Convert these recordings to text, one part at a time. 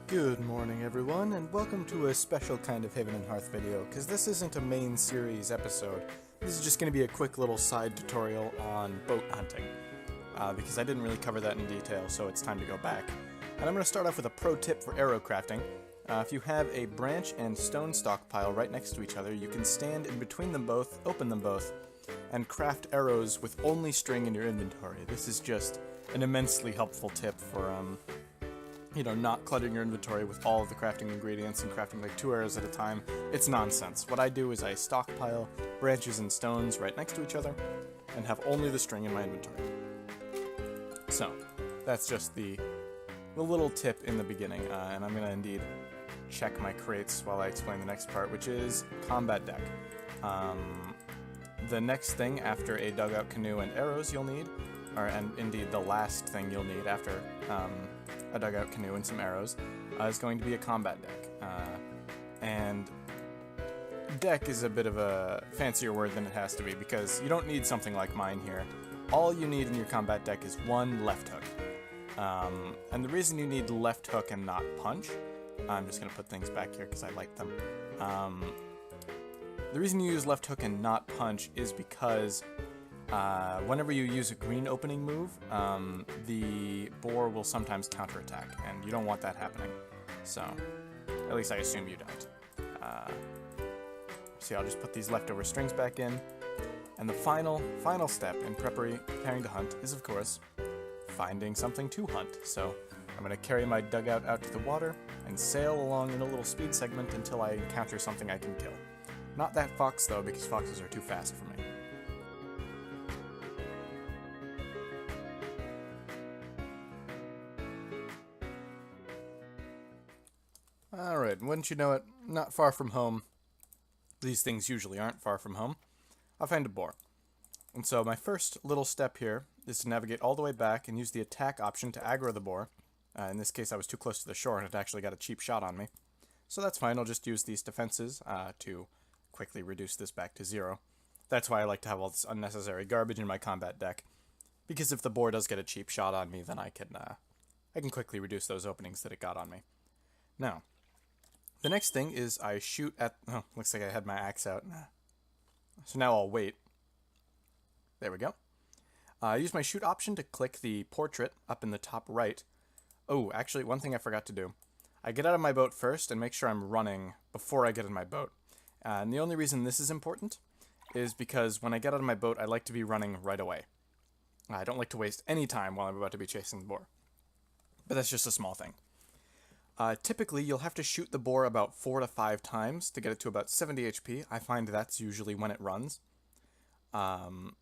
Good morning everyone, and welcome to a special kind of Haven and Hearth video, because this isn't a main series episode. This is just going to be a quick little side tutorial on boat hunting, because I didn't really cover that in detail, so it's time to go back. And I'm going to start off with a pro tip for arrow crafting. If you have a branch and stone stockpile right next to each other, you can stand in between them both, open them both, and craft arrows with only string in your inventory. This is just an immensely helpful tip for, not cluttering your inventory with all of the crafting ingredients and crafting like 2 arrows at a time. It's nonsense. What I do is I stockpile branches and stones right next to each other and have only the string in my inventory. So, that's just the little tip in the beginning, and I'm going to indeed check my crates while I explain the next part, which is combat deck. The next thing after a dugout canoe and arrows you'll need, and indeed the last thing you'll need after a dugout canoe and some arrows, is going to be a combat deck. And deck is a bit of a fancier word than it has to be, because you don't need something like mine here. All you need in your combat deck is one left hook. And the reason you need left hook and not punch, I'm just going to put things back here because I like them. The reason you use left hook and not punch is because whenever you use a green opening move, the boar will sometimes counterattack, and you don't want that happening. So, at least I assume you don't. See, I'll just put these leftover strings back in. And the final step in preparing to hunt is, of course, finding something to hunt. So, I'm going to carry my dugout out to the water and sail along in a little speed segment until I encounter something I can kill. Not that fox, though, because foxes are too fast for me. Alright, wouldn't you know it, not far from home, these things usually aren't far from home, I'll find a boar. And so my first little step here is to navigate all the way back and use the attack option to aggro the boar. In this case I was too close to the shore and it actually got a cheap shot on me. So that's fine, I'll just use these defenses to quickly reduce this back to 0. That's why I like to have all this unnecessary garbage in my combat deck, because if the boar does get a cheap shot on me, then I can quickly reduce those openings that it got on me. Now, the next thing is I shoot at... Oh, looks like I had my axe out. So now I'll wait. There we go. I use my shoot option to click the portrait up in the top right. Oh, actually, one thing I forgot to do. I get out of my boat first and make sure I'm running before I get in my boat. And the only reason this is important is because when I get out of my boat, I like to be running right away. I don't like to waste any time while I'm about to be chasing the boar. But that's just a small thing. Typically, you'll have to shoot the boar about 4 to 5 times to get it to about 70 HP. I find that's usually when it runs. And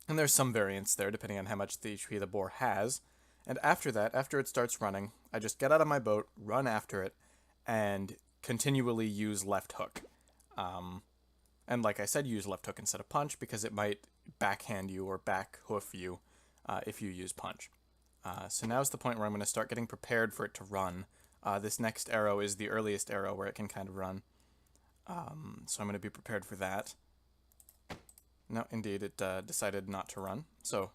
there's some variance there, depending on how much the HP the boar has. And after that, after it starts running, I just get out of my boat, run after it, and continually use left hook. And like I said, use left hook instead of punch, because it might backhand you or back hoof you if you use punch. So now's the point where I'm going to start getting prepared for it to run. This next arrow is the earliest arrow where it can kind of run. So I'm going to be prepared for that. No, indeed, it decided not to run. So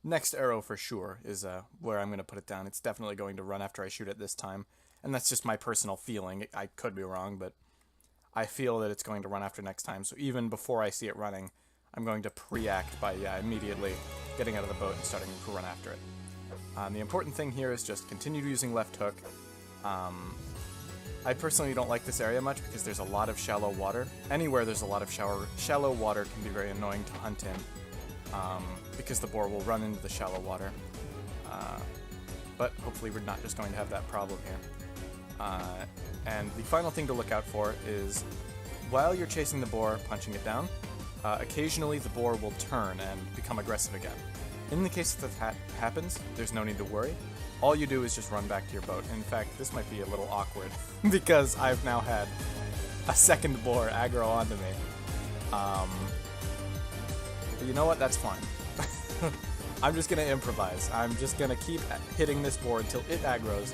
next arrow for sure is where I'm going to put it down. It's definitely going to run after I shoot it this time. And that's just my personal feeling. I could be wrong, but I feel that it's going to run after next time. So even before I see it running, I'm going to pre-act by immediately getting out of the boat and starting to run after it. The important thing here is just continue using left hook. I personally don't like this area much because there's a lot of shallow water. Anywhere there's a lot of shallow water can be very annoying to hunt in, because the boar will run into the shallow water. But hopefully we're not just going to have that problem here. And the final thing to look out for is, while you're chasing the boar, punching it down, occasionally the boar will turn and become aggressive again. In the case that happens, there's no need to worry. All you do is just run back to your boat. In fact, this might be a little awkward because I've now had a second boar aggro onto me. But you know what? That's fine. I'm just going to improvise. I'm just going to keep hitting this boar until it aggroes.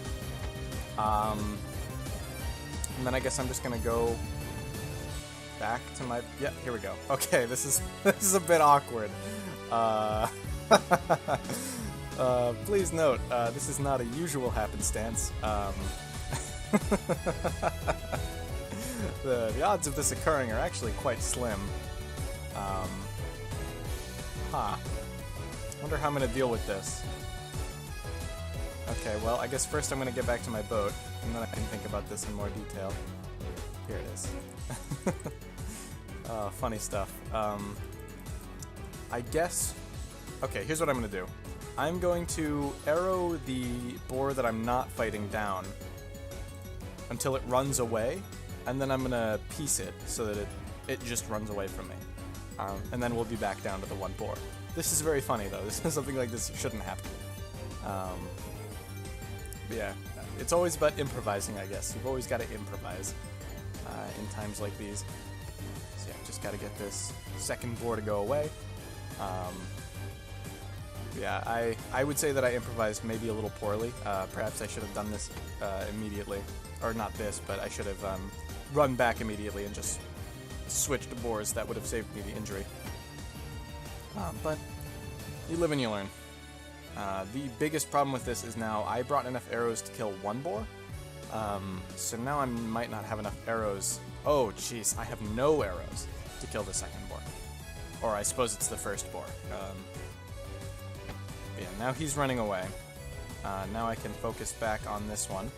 And then I guess I'm just going to go back to my... Yeah, here we go. Okay, this is a bit awkward. Please note, this is not a usual happenstance. The odds of this occurring are actually quite slim. Wonder how I'm going to deal with this. Okay, well, I guess first I'm going to get back to my boat, and then I can think about this in more detail. Here it is. Funny stuff. I guess... Okay, here's what I'm going to do. I'm going to arrow the boar that I'm not fighting down until it runs away, and then I'm going to piece it so that it just runs away from me. And then we'll be back down to the one boar. This is very funny, though. This is something like this shouldn't happen. Yeah, it's always about improvising, I guess. You've always got to improvise in times like these. So yeah, just got to get this second boar to go away. Yeah, I would say that I improvised maybe a little poorly. Perhaps I should have done this immediately. Or not this, but I should have run back immediately and just switched boars. That would have saved me the injury. But you live and you learn. The biggest problem with this is now I brought enough arrows to kill one boar. So now I might not have enough arrows. Oh, jeez, I have no arrows to kill the second boar. Or I suppose it's the first boar. Yeah, now he's running away. Now I can focus back on this one.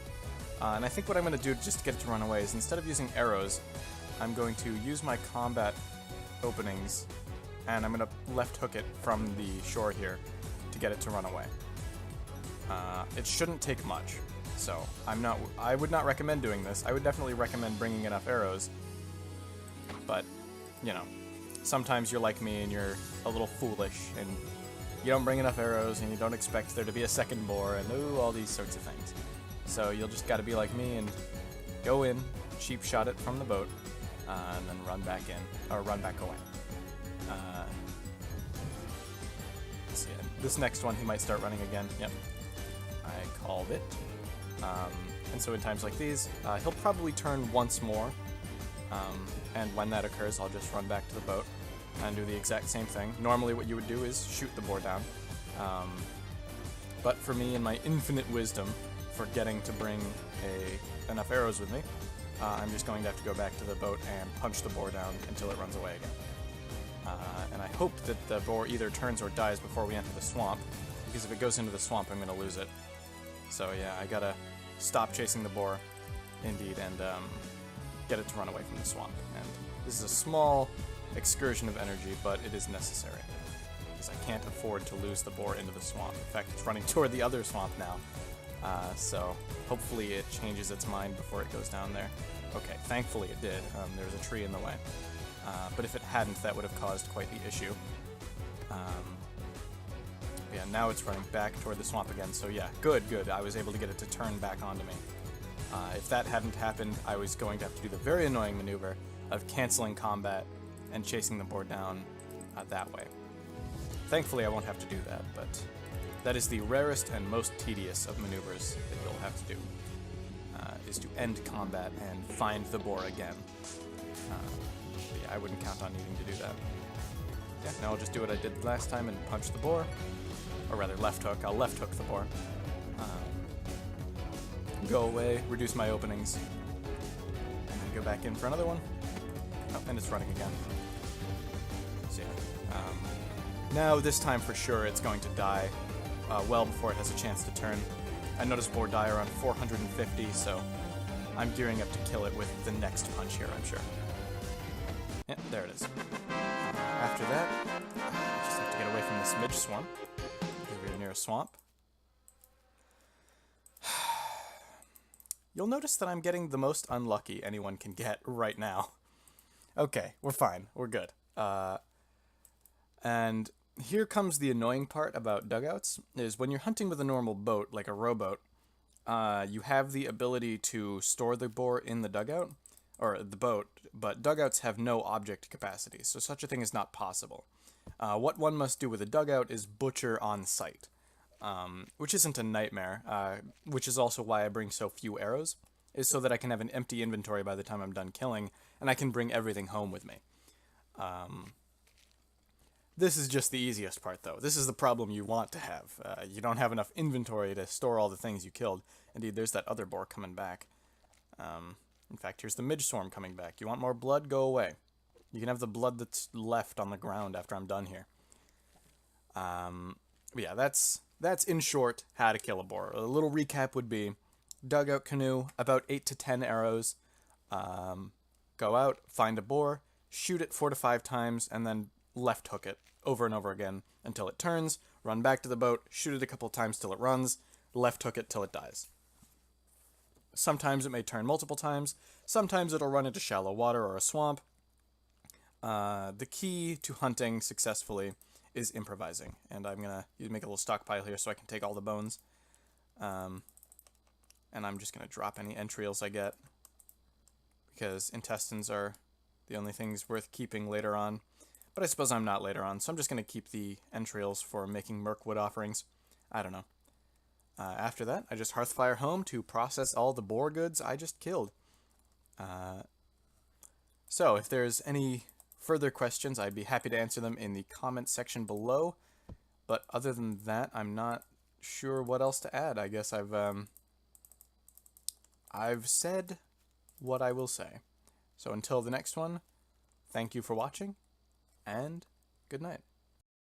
And I think what I'm going to do just to get it to run away is instead of using arrows, I'm going to use my combat openings, and I'm going to left hook it from the shore here to get it to run away. It shouldn't take much, so I would not recommend doing this. I would definitely recommend bringing enough arrows, but, you know, sometimes you're like me and you're a little foolish, and you don't bring enough arrows, and you don't expect there to be a second boar, and ooh, all these sorts of things. So you'll just gotta be like me and go in, cheap shot it from the boat, and then run back in, or run back away. Let's see, this next one he might start running again. Yep, I called it. And so in times like these, he'll probably turn once more, and when that occurs, I'll just run back to the boat and do the exact same thing. Normally what you would do is shoot the boar down, but for me, in my infinite wisdom, forgetting to bring enough arrows with me, I'm just going to have to go back to the boat and punch the boar down until it runs away again. And I hope that the boar either turns or dies before we enter the swamp, because if it goes into the swamp, I'm going to lose it. So yeah, I gotta stop chasing the boar, indeed, and get it to run away from the swamp. And this is a small excursion of energy, but it is necessary, because I can't afford to lose the boar into the swamp. In fact, it's running toward the other swamp now. So hopefully it changes its mind before it goes down there. Okay, thankfully it did. There's a tree in the way. But if it hadn't, that would have caused quite the issue. Yeah, now it's running back toward the swamp again, so yeah, good. I was able to get it to turn back onto me. If that hadn't happened, I was going to have to do the very annoying maneuver of canceling combat and chasing the boar down that way. Thankfully, I won't have to do that, but that is the rarest and most tedious of maneuvers that you'll have to do, is to end combat and find the boar again. But yeah, I wouldn't count on needing to do that. Yeah, now I'll just do what I did last time and punch the boar. Or rather, left hook. I'll left hook the boar. Go away, reduce my openings, and then go back in for another one. Oh, and it's running again. So yeah. Now, this time for sure, it's going to die well before it has a chance to turn. I noticed boar die around 450, so I'm gearing up to kill it with the next punch here, I'm sure. Yep, there it is. After that, I just have to get away from this midge swamp. We're near a swamp. You'll notice that I'm getting the most unlucky anyone can get right now. Okay, we're fine. We're good. And here comes the annoying part about dugouts, is when you're hunting with a normal boat, like a rowboat, you have the ability to store the boar in the dugout, or the boat, but dugouts have no object capacity, so such a thing is not possible. What one must do with a dugout is butcher on sight, which isn't a nightmare, which is also why I bring so few arrows, is so that I can have an empty inventory by the time I'm done killing, and I can bring everything home with me. This is just the easiest part, though. This is the problem you want to have. You don't have enough inventory to store all the things you killed, Indeed, there's that other boar coming back. In fact, here's the midge swarm coming back. You want more blood? Go away. You can have the blood that's left on the ground after I'm done here. But yeah, that's in short how to kill a boar. A little recap would be dugout canoe, about 8 to 10 arrows. Go out, find a boar, shoot it 4 to 5 times, and then left hook it over and over again until it turns. Run back to the boat, shoot it a couple times till it runs, left hook it till it dies. Sometimes it may turn multiple times. Sometimes it'll run into shallow water or a swamp. The key to hunting successfully is improvising. And I'm going to make a little stockpile here so I can take all the bones. And I'm just going to drop any entrails I get, because intestines are the only things worth keeping later on. But I suppose I'm not later on, so I'm just going to keep the entrails for making Mirkwood offerings. I don't know. After that, I just hearthfire home to process all the boar goods I just killed. So if there's any further questions, I'd be happy to answer them in the comments section below. But other than that, I'm not sure what else to add. I guess I've said what I will say. So until the next one, thank you for watching, and good night.